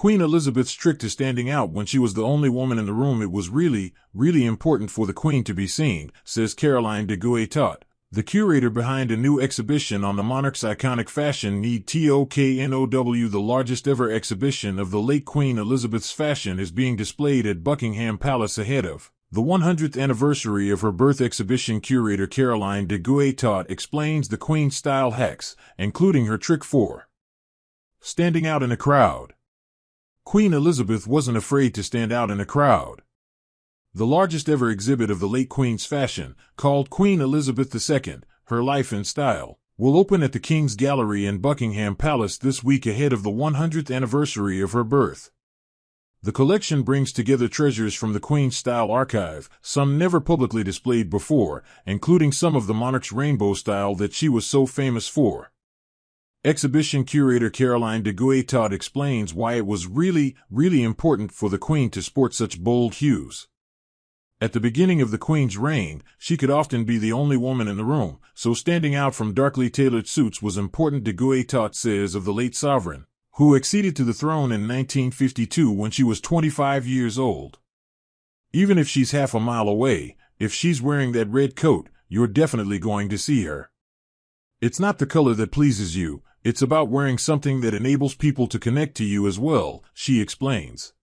Queen Elizabeth's trick to standing out when she was the only woman in the room. It was really important for the Queen to be seen, says Caroline de Guettot, the curator behind a new exhibition on the monarch's iconic fashion need. TOKNOW. The largest ever exhibition of the late Queen Elizabeth's fashion is being displayed at Buckingham Palace ahead of the 100th anniversary of her birth. Exhibition curator Caroline de Guettot explains the Queen's style hacks, including her trick for standing out in a crowd. Queen Elizabeth wasn't afraid to stand out in a crowd. The largest ever exhibit of the late Queen's fashion, called Queen Elizabeth II, Her Life and Style, will open at the King's Gallery in Buckingham Palace this week ahead of the 100th anniversary of her birth. The collection brings together treasures from the Queen's style archive, some never publicly displayed before, including some of the monarch's rainbow style that she was so famous for. Exhibition curator Caroline de Guettot explains why it was really important for the Queen to sport such bold hues. At the beginning of the Queen's reign, she could often be the only woman in the room, so standing out from darkly tailored suits was important. De Guettot says of the late sovereign, who acceded to the throne in 1952 when she was 25 years old. Even if she's half a mile away, if she's wearing that red coat, you're definitely going to see her. It's not the color that pleases you, it's about wearing something that enables people to connect to you as well, she explains.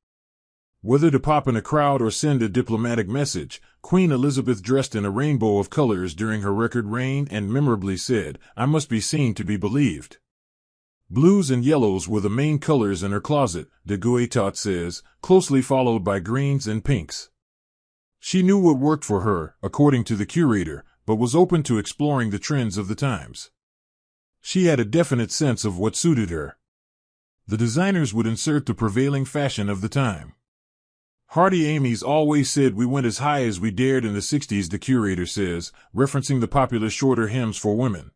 Whether to pop in a crowd or send a diplomatic message, Queen Elizabeth dressed in a rainbow of colors during her record reign and memorably said, "I must be seen to be believed." Blues and yellows were the main colors in her closet, de Guettot says, closely followed by greens and pinks. She knew what worked for her, according to the curator, but was open to exploring the trends of the times. She had a definite sense of what suited her. The designers would insert the prevailing fashion of the time. Hardy Amy's always said we went as high as we dared in the 60s, the curator says, referencing the popular shorter hems for women.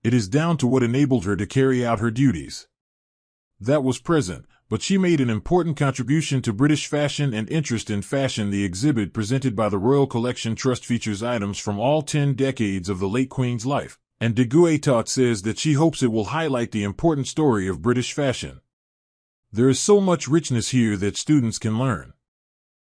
It is down to what enabled her to carry out her duties. That was present, but she made an important contribution to British fashion and interest in fashion. The exhibit presented by the Royal Collection Trust features items from all 10 decades of the late Queen's life, and de Guettot says that she hopes it will highlight the important story of British fashion. There is so much richness here that students can learn.